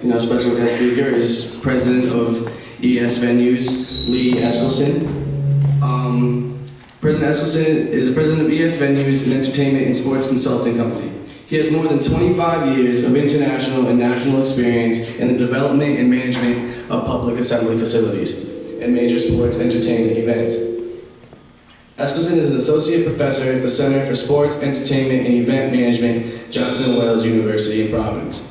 special guest speaker is President of ES Venues, Lee Eskelson. President Eskelson is the president of ES Venues, an entertainment and sports consulting company. He has more than 25 years of international and national experience in the development and management of public assembly facilities and major sports entertainment events. Eskelson is an associate professor at the Center for Sports, Entertainment, and Event Management, Johnson & Wales University in Providence.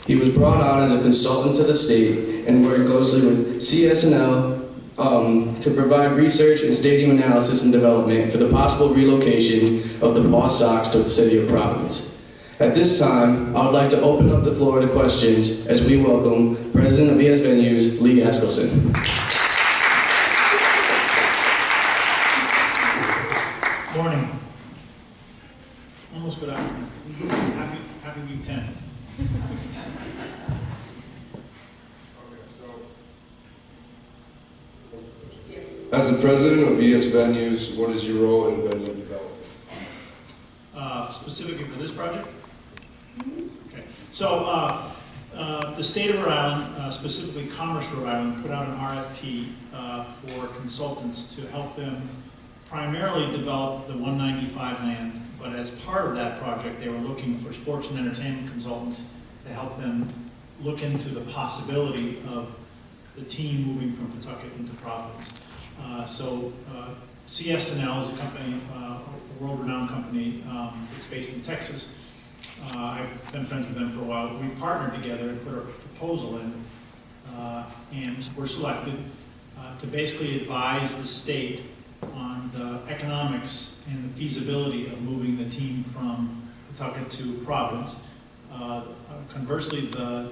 He was brought on as a consultant to the state and worked closely with CS&L to provide research and stadium analysis and development for the possible relocation of the Pawsox to the city of Providence. At this time, I would like to open up the floor to questions as we welcome President of ES Venues, Lee Eskelson. Morning. Almost good afternoon. Happy week 10. As the president of ES Venues, what is your role in venue development? Specifically for this project? Okay. So the state of Rhode Island, specifically Commerce Rhode Island, put out an RFP for consultants to help them primarily develop the 195 land, but as part of that project, they were looking for sports and entertainment consultants to help them look into the possibility of the team moving from Pawtucket into Providence. CS&L is a company, a world-renowned company that's based in Texas. I've been friends with them for a while. We partnered together and put a proposal in, and were selected to basically advise the state on the economics and the feasibility of moving the team from Pawtucket to Providence. Conversely, the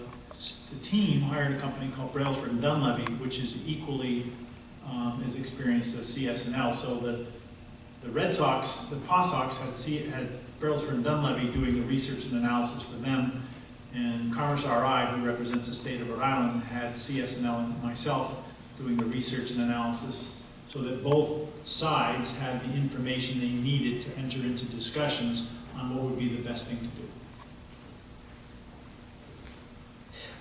team hired a company called Brailsford and Dunleavy, which is equally as experienced as CS&L. So the Red Sox, the Pawsox had Brailsford and Dunleavy doing the research and analysis for them, and Commerce RI, who represents the state of Rhode Island, had CS&L and myself doing the research and analysis, so that both sides had the information they needed to enter into discussions on what would be the best thing to do.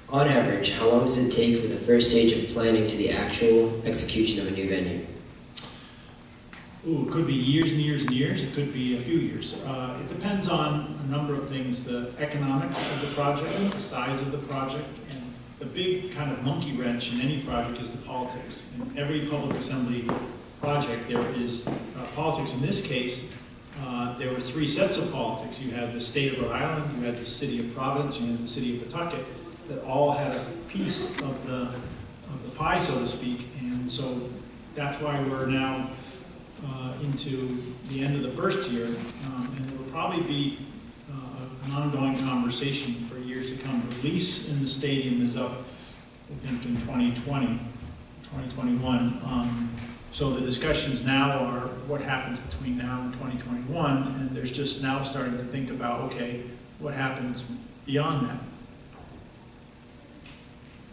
On average, how long does it take from the first stage of planning to the actual execution of a new venue? Ooh, it could be years and years and years. It could be a few years. It depends on a number of things: the economics of the project, the size of the project, and the big kind of monkey wrench in any project is the politics. In every public assembly project, there is politics. In this case, there were three sets of politics. You had the state of Rhode Island, you had the city of Providence, you had the city of Pawtucket, that all had a piece of the pie, so to speak. And so that's why we're now into the end of the first year, and there will probably be an ongoing conversation for years to come. The lease in the stadium is up, I think, in 2020, 2021. So the discussions now are what happens between now and 2021, and there's just now starting to think about, okay, what happens beyond that.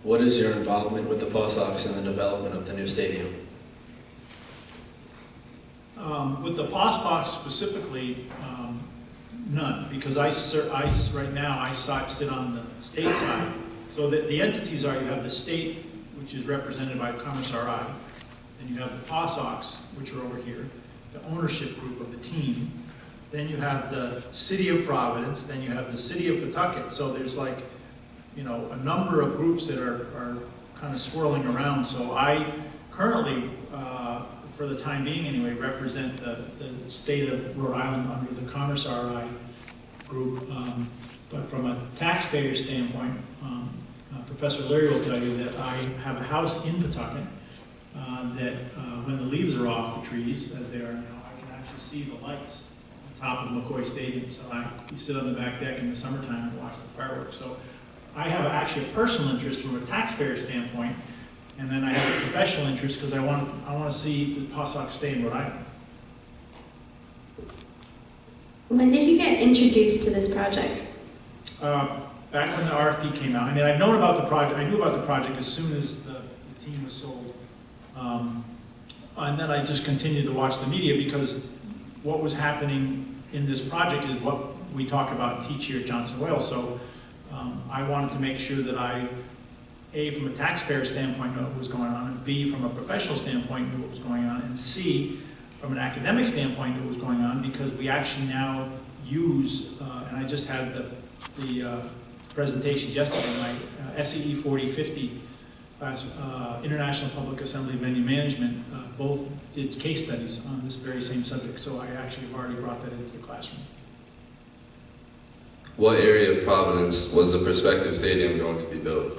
What is your involvement with the Pawsox in the development of the new stadium? With the Pawsox specifically, none, because right now I sit on the state side. So the entities are, you have the state, which is represented by Commerce RI, then you have the Pawsox, which are over here, the ownership group of the team, then you have the city of Providence, then you have the city of Pawtucket. So there's like, a number of groups that are kind of swirling around. So I currently, for the time being anyway, represent the state of Rhode Island under the Commerce RI group. But from a taxpayer standpoint, Professor Leary will tell you that I have a house in Pawtucket that when the leaves are off the trees, as they are now, I can actually see the lights on top of McCoy Stadium. So we sit on the back deck in the summertime and watch the fireworks. So I have actually a personal interest from a taxpayer standpoint, and then I have a professional interest because I want to see the Pawsox stay in Rhode Island. When did you get introduced to this project? Back when the RFP came out. I mean, I've known about the project. I knew about the project as soon as the team was sold, and then I just continued to watch the media because what was happening in this project is what we talk about and teach here at Johnson & Wales. So I wanted to make sure that I, A, from a taxpayer standpoint, knew what was going on, and B, from a professional standpoint, knew what was going on, and C, from an academic standpoint, knew what was going on, because we actually now use, and I just had the presentations yesterday, my SEE 4050 class, International Public Assembly Venue Management, both did case studies on this very same subject, so I actually have already brought that into the classroom. What area of Providence was the prospective stadium going to be built?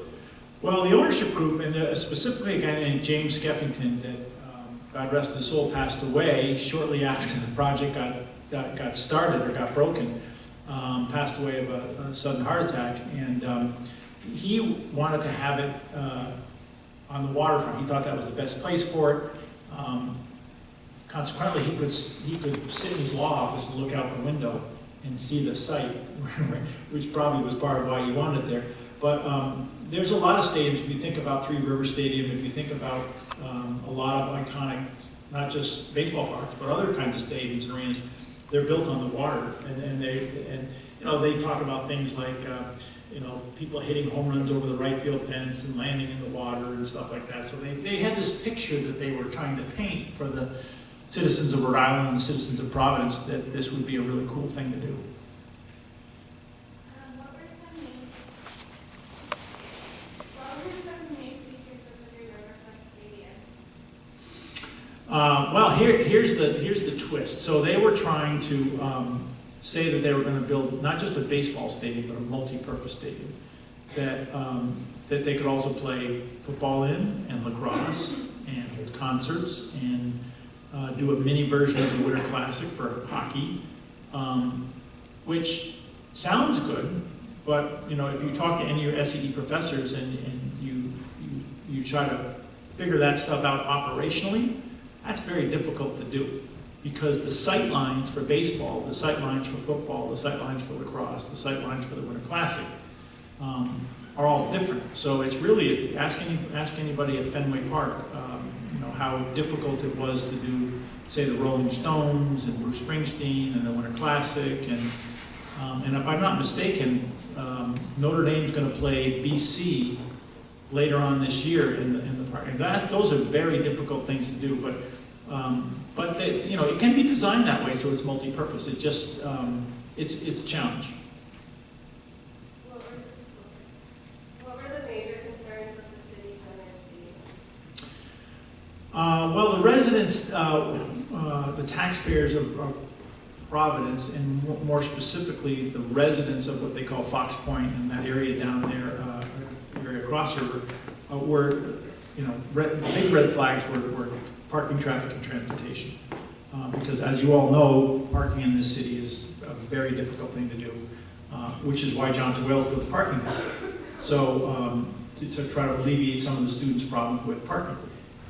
Well, the ownership group, and specifically a guy named James Skeffington, that God rest his soul, passed away shortly after the project got started or got broken, passed away of a sudden heart attack, and he wanted to have it on the waterfront. He thought that was the best place for it. Consequently, he could sit in his law office and look out the window and see the site, which probably was part of why he wanted it there. But there's a lot of stadiums. If you think about Three River Stadium, if you think about a lot of iconic, not just baseball parks, but other kinds of stadiums and arenas, they're built on the water, and they talk about things like people hitting home runs over the right field fence and landing in the water and stuff like that. So they had this picture that they were trying to paint for the citizens of Rhode Island and the citizens of Providence, that this would be a really cool thing to do. What were some main features of the new Riverfront Stadium? Well, here's the twist. So they were trying to say that they were going to build not just a baseball stadium, but a multi-purpose stadium that they could also play football in, and lacrosse, and hold concerts, and do a mini version of the Winter Classic for hockey, which sounds good, but if you talk to any of your SED professors and you try to figure that stuff out operationally, that's very difficult to do, because the sight lines for baseball, the sight lines for football, the sight lines for lacrosse, the sight lines for the Winter Classic are all different. So it's really, ask anybody at Fenway Park, how difficult it was to do, say, the Rolling Stones and Bruce Springsteen and the Winter Classic, and if I'm not mistaken, Notre Dame's going to play BC later on this year in the park. And those are very difficult things to do, but they, it can be designed that way so it's multi-purpose. It just it's a challenge. What were the major concerns of the city center stadium? Well, the residents, the taxpayers of Providence, and more specifically the residents of what they call Fox Point and that area down there, area across the river, were, big red flags were parking, traffic, and transportation. Because as you all know, parking in this city is a very difficult thing to do, which is why Johnson Wales built the parking lot. So to try to alleviate some of the students' problem with parking.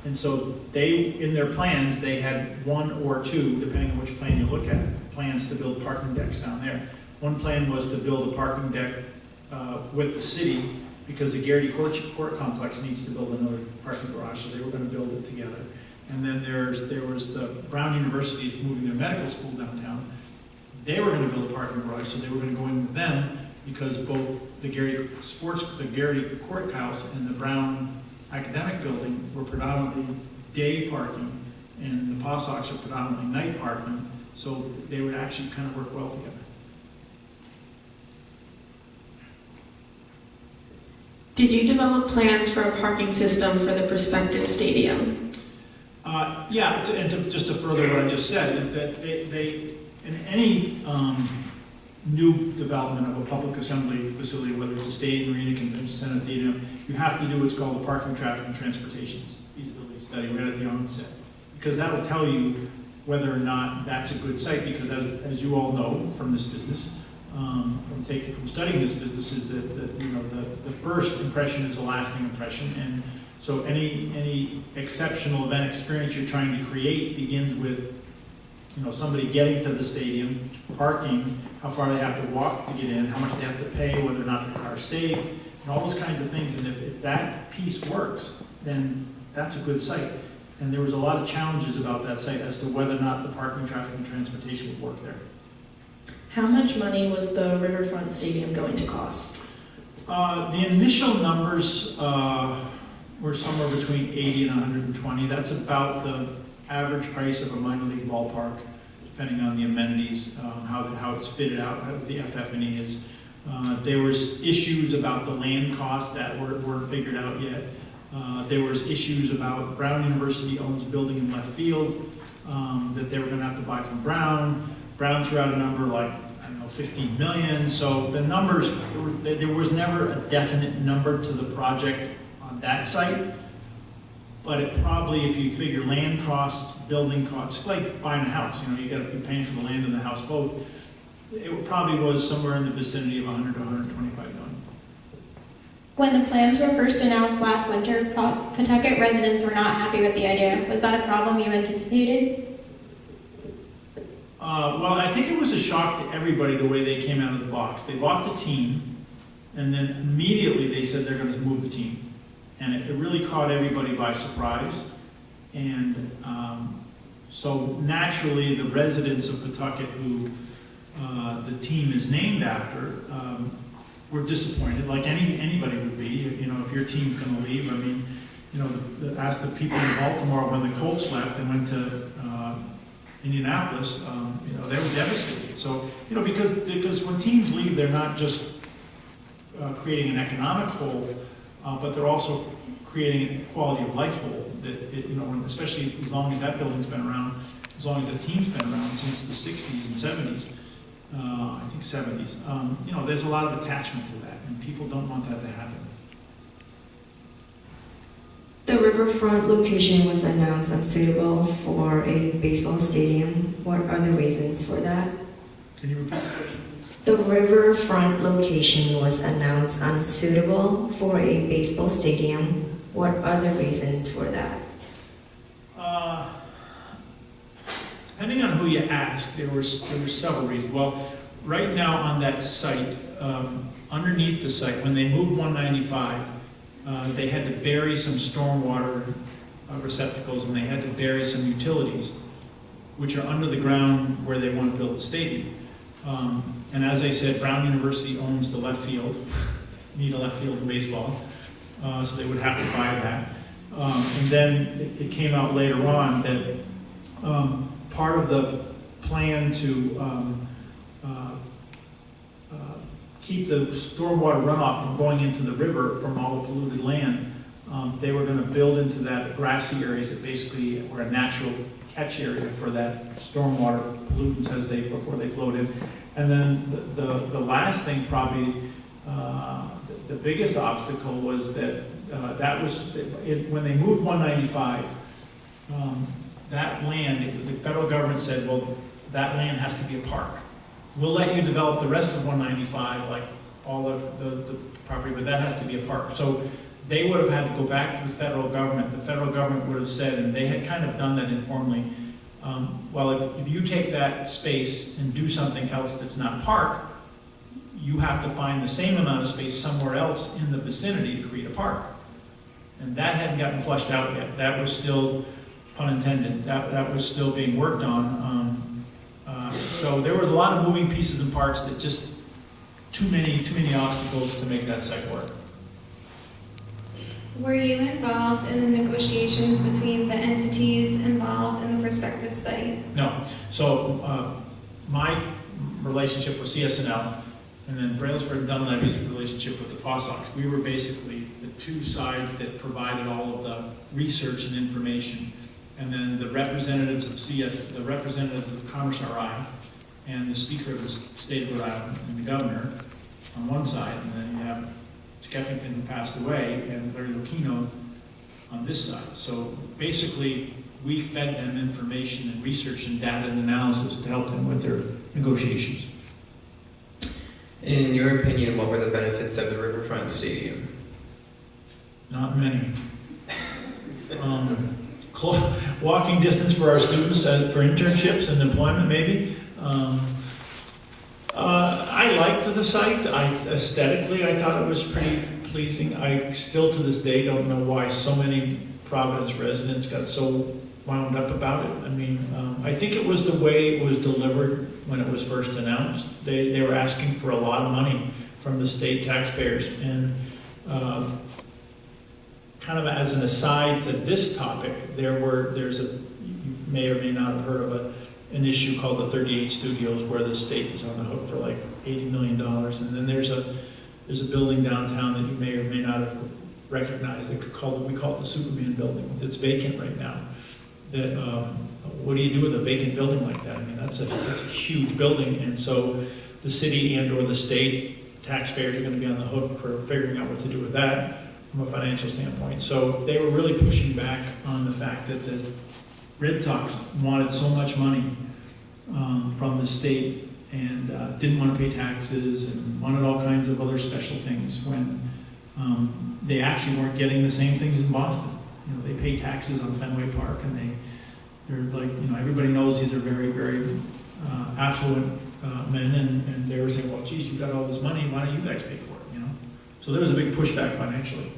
And so in their plans, they had one or two, depending on which plan you look at, plans to build parking decks down there. One plan was to build a parking deck with the city, because the Garrity Court Complex needs to build another parking garage, so they were going to build it together. And then there was the Brown University is moving their medical school downtown. They were going to build a parking garage, so they were going to go in with them, because both the Garrity Courthouse and the Brown Academic Building were predominantly day parking, and the Pawsox are predominantly night parking, so they would actually kind of work well together. Did you develop plans for a parking system for the prospective stadium? Yeah, just to further what I just said, is that they in any new development of a public assembly facility, whether it's a stadium, arena, convention center, theater, you have to do what's called a parking, traffic, and transportation feasibility study right at the onset, because that will tell you whether or not that's a good site. Because as you all know from this business, from studying this business, is that the first impression is a lasting impression, and so any exceptional event experience you're trying to create begins with somebody getting to the stadium, parking, how far they have to walk to get in, how much they have to pay, whether or not their car's safe, and all those kinds of things. And if that piece works, then that's a good site. And there was a lot of challenges about that site as to whether or not the parking, traffic, and transportation would work there. How much money was the Riverfront Stadium going to cost? The initial numbers were somewhere between 80 and 120. That's about the average price of a minor league ballpark, depending on the amenities, how it's fitted out, how the FF&E is. There was issues about the land costs that weren't figured out yet. There was issues about Brown University owns a building in left field that they were going to have to buy from Brown. Brown threw out a number like, I don't know, 15 million. So the numbers, there was never a definite number to the project on that site. But it probably, if you figure land costs, building costs, like buying a house, you got to be paying for the land and the house both. It probably was somewhere in the vicinity of 100 to 125 million. When the plans were first announced last winter, Pawtucket residents were not happy with the idea. Was that a problem you anticipated? Well, I think it was a shock to everybody the way they came out of the box. They bought the team, and then immediately they said they're going to move the team. And it really caught everybody by surprise. And so naturally, the residents of Pawtucket, who the team is named after, were disappointed, like anybody would be. If your team's going to leave. I mean, ask the people in Baltimore when the Colts left and went to Indianapolis, they were devastated. So, because when teams leave, they're not just creating an economic hole, but they're also creating a quality of life hole. That especially as long as that building's been around, as long as that team's been around since the 60s and 70s. I think 70s. There's a lot of attachment to that, and people don't want that to happen. The riverfront location was announced unsuitable for a baseball stadium. What are the reasons for that? Can you repeat? The riverfront location was announced unsuitable for a baseball stadium. What are the reasons for that? Depending on who you ask, there were several reasons. Well, right now on that site, underneath the site, when they moved 195, they had to bury some stormwater receptacles, and they had to bury some utilities, which are under the ground where they want to build the stadium. And as I said, Brown University owns the left field. Need a left field in baseball, so they would have to buy that. And then it came out later on that part of the plan to keep the stormwater runoff from going into the river from all the polluted land, they were going to build into that grassy areas that basically were a natural catch area for that stormwater pollutants before they flowed in. And then the last thing, probably the biggest obstacle, was that when they moved 195, that land, the federal government said, well, that land has to be a park. We'll let you develop the rest of 195, like all of the property, but that has to be a park. So they would have had to go back to the federal government. The federal government would have said, and they had kind of done that informally, well, if you take that space and do something else that's not park, you have to find the same amount of space somewhere else in the vicinity to create a park. And that hadn't gotten flushed out yet. That was still, pun intended, that was still being worked on. So there was a lot of moving pieces and parts that just too many obstacles to make that site work. Were you involved in the negotiations between the entities involved in the prospective site? No. So my relationship with CSNL, and then Brailsford and Dunleavy's relationship with the Pawsox, we were basically the two sides that provided all of the research and information. And then the representatives of the representatives of Commerce RI, and the Speaker of the State of Rhode Island, and the Governor on one side, and then you have Skeffington, who passed away, and Larry Lucchino on this side. So basically, we fed them information and research and data and analysis to help them with their negotiations. In your opinion, what were the benefits of the Riverfront Stadium? Not many. Walking distance for our students for internships and employment, maybe. I liked the site. Aesthetically, I thought it was pretty pleasing. I still to this day don't know why so many Providence residents got so wound up about it. I mean, I think it was the way it was delivered when it was first announced. They were asking for a lot of money from the state taxpayers. And kind of as an aside to this topic, there's a, you may or may not have heard of an issue called the 38 Studios, where the state is on the hook for like $80 million. And then there's a building downtown that you may or may not have recognized. We call it the Superman building. That's vacant right now. That, what do you do with a vacant building like that? I mean, that's a huge building, and so the city and or the state taxpayers are going to be on the hook for figuring out what to do with that from a financial standpoint. So they were really pushing back on the fact that the Red Sox wanted so much money from the state and didn't want to pay taxes and wanted all kinds of other special things when they actually weren't getting the same things in Boston. You know, they pay taxes on Fenway Park, and they're like, you know, everybody knows these are very, very affluent men, and they were saying, well, geez, you've got all this money, why don't you guys pay for it, you know? So there was a big pushback financially.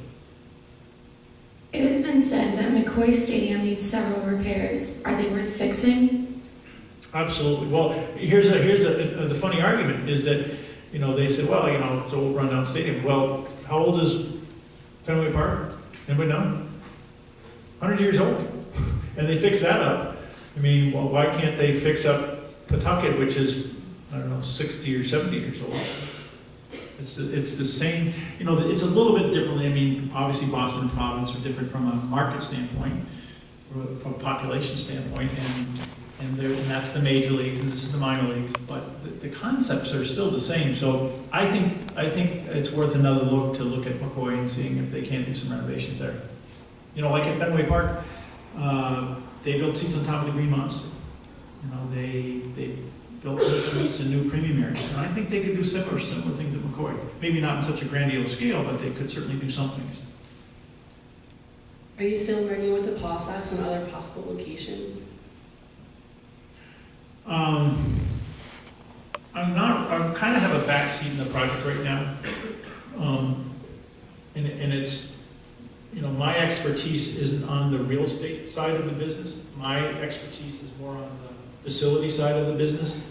It has been said that McCoy Stadium needs several repairs. Are they worth fixing? Absolutely. Well, here's the funny argument is that, you know, they said, well, you know, it's an old rundown stadium. Well, how old is Fenway Park? Anybody know? 100 years old. And they fixed that up. I mean, well, why can't they fix up Pawtucket, which is, I don't know, 60 or 70 years old? It's the same, you know, it's a little bit differently. I mean, obviously Boston and Providence are different from a market standpoint, or from a population standpoint, and that's the major leagues and this is the minor leagues, but the concepts are still the same. So I think it's worth another look to look at McCoy and seeing if they can do some renovations there. You know, like at Fenway Park, they built seats on top of the Green Monster. You know, they built new suites and new premium areas. And I think they could do similar things at McCoy. Maybe not in such a grandiose scale, but they could certainly do some things. Are you still working with the Pawsox and other possible locations? I kind of have a backseat in the project right now. And it's, you know, my expertise isn't on the real estate side of the business. My expertise is more on the facility side of the business.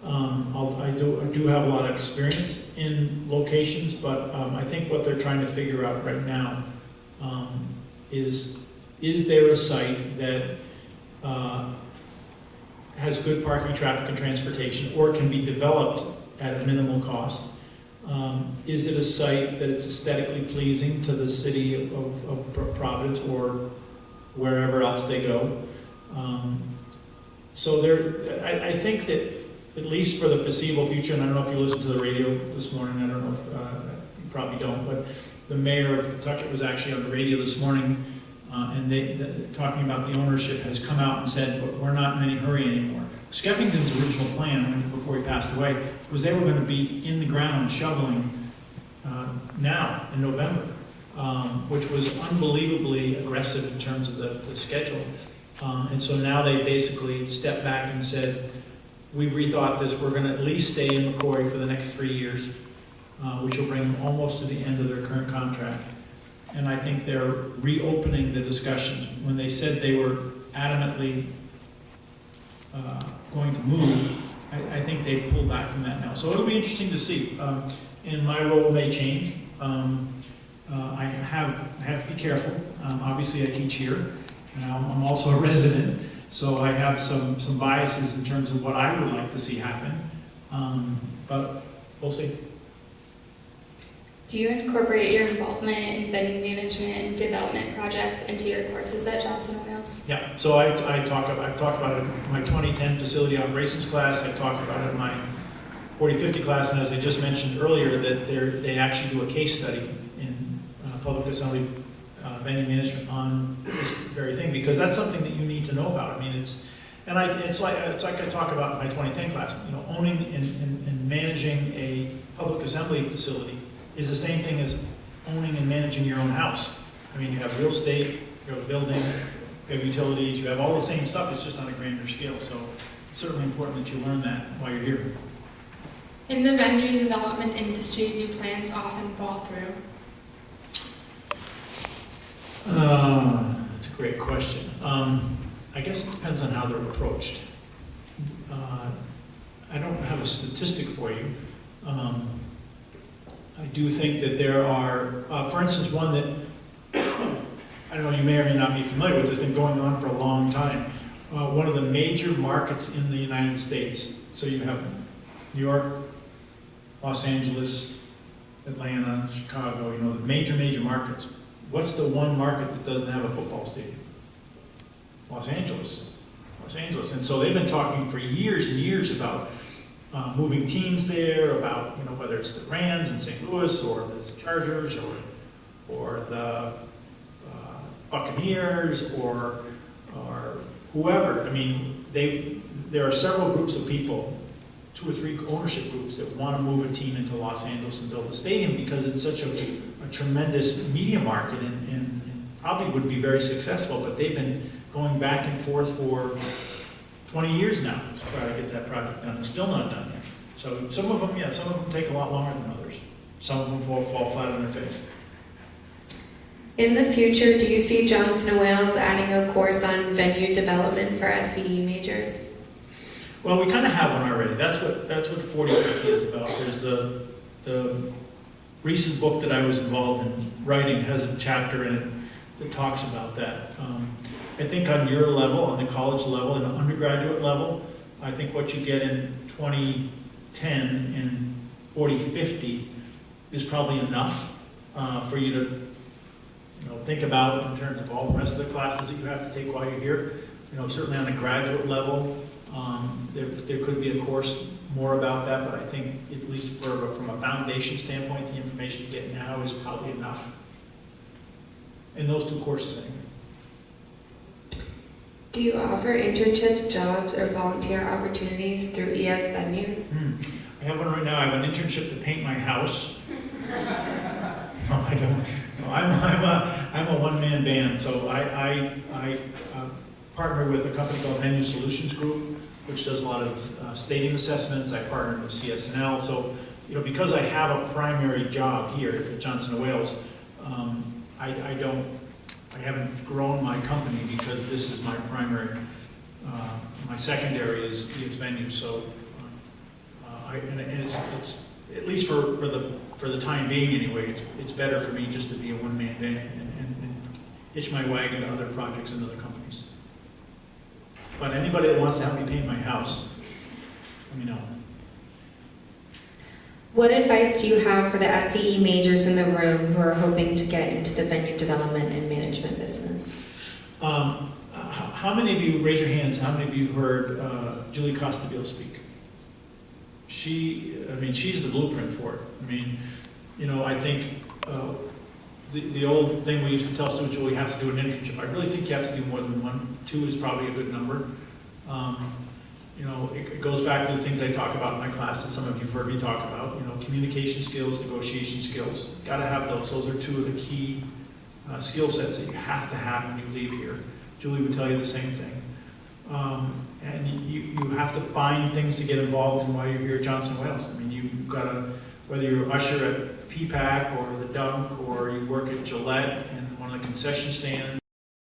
I do have a lot of experience in locations, but I think what they're trying to figure out right now is there a site that has good parking, traffic, and transportation, or can be developed at a minimal cost? Is it a site that is aesthetically pleasing to the city of Providence or wherever else they go? So I think that at least for the foreseeable future, and I don't know if you listened to the radio this morning, I don't know if you probably don't, but the mayor of Pawtucket was actually on the radio this morning, and talking about the ownership has come out and said, but we're not in any hurry anymore. Skeffington's original plan, before he passed away, was they were going to be in the ground shoveling now in November, which was unbelievably aggressive in terms of the schedule. And so now they basically stepped back and said, we've rethought this, we're going to at least stay in McCoy for the next 3 years, which will bring them almost to the end of their current contract. And I think they're reopening the discussions. When they said they were adamantly going to move, I think they pulled back from that now. So it'll be interesting to see. And my role may change. I have to be careful. Obviously I teach here, and I'm also a resident, so I have some biases in terms of what I would like to see happen. But we'll see. Do you incorporate your involvement in venue management and development projects into your courses at Johnson & Wales? Yeah, so I've talked about it in my 2010 facility operations class. I talked about it in my 40-50 class, and as I just mentioned earlier, that they actually do a case study in public assembly venue management on this very thing, because that's something that you need to know about. I mean, it's like I talk about in my 2010 class. You know, owning and managing a public assembly facility is the same thing as owning and managing your own house. I mean, you have real estate, you have a building, you have utilities, you have all the same stuff, it's just on a grander scale. So it's certainly important that you learn that while you're here. In the venue development industry, do plans often fall through? That's a great question. I guess it depends on how they're approached. I don't have a statistic for you. I do think that there are, for instance, one that, I don't know, you may or may not be familiar with, it's been going on for a long time. One of the major markets in the United States, so you have New York, Los Angeles, Atlanta, Chicago, you know, the major markets. What's the one market that doesn't have a football stadium? Los Angeles. And so they've been talking for years and years about moving teams there, about, you know, whether it's the Rams in St. Louis or the Chargers or the Buccaneers or whoever. I mean, there are several groups of people, 2 or 3 ownership groups that want to move a team into Los Angeles and build a stadium because it's such a tremendous media market and probably would be very successful, but they've been going back and forth for 20 years now to try to get that project done. It's still not done yet. So some of them take a lot longer than others. Some of them fall flat on their face. In the future, do you see Johnson & Wales adding a course on venue development for SCE majors? Well, we kind of have one already. That's what 4050 is about. There's the recent book that I was involved in writing has a chapter in it that talks about that. I think on your level, on the college level, and the undergraduate level, I think what you get in 2010 and 4050 is probably enough for you to think about in terms of all the rest of the classes that you have to take while you're here. You know, certainly on the graduate level, there could be a course more about that, but I think at least from a foundation standpoint, the information you get now is probably enough. In those 2 courses anyway. Do you offer internships, jobs, or volunteer opportunities through ES venues? I have one right now. I have an internship to paint my house. No, I don't. No, I'm a one-man band, so I partner with a company called Venue Solutions Group, which does a lot of stadium assessments. I partnered with CSNL. So, you know, because I have a primary job here at Johnson & Wales, I haven't grown my company because this is my primary. My secondary is ES Venue. So, it's at least for the time being anyway, it's better for me just to be a one-man band and hitch my wagon to other projects and other companies. But anybody that wants to help me paint my house, let me know. What advice do you have for the SCE majors in the room who are hoping to get into the venue development and management business? How many of you, raise your hands, how many of you heard Julie Costabile speak? She's the blueprint for it. I mean, you know, I think the old thing we used to tell students, well, you have to do an internship. I really think you have to do more than 1. 2 is probably a good number. You know, it goes back to the things I talk about in my class that some of you have heard me talk about. You know, communication skills, negotiation skills. Got to have those. Those are 2 of the key skill sets that you have to have when you leave here. Julie would tell you the same thing. And you have to find things to get involved in while you're here at Johnson & Wales. I mean, you've got to, whether you're usher at PPAC or the Dunk or you work at Gillette and one of the concession stands,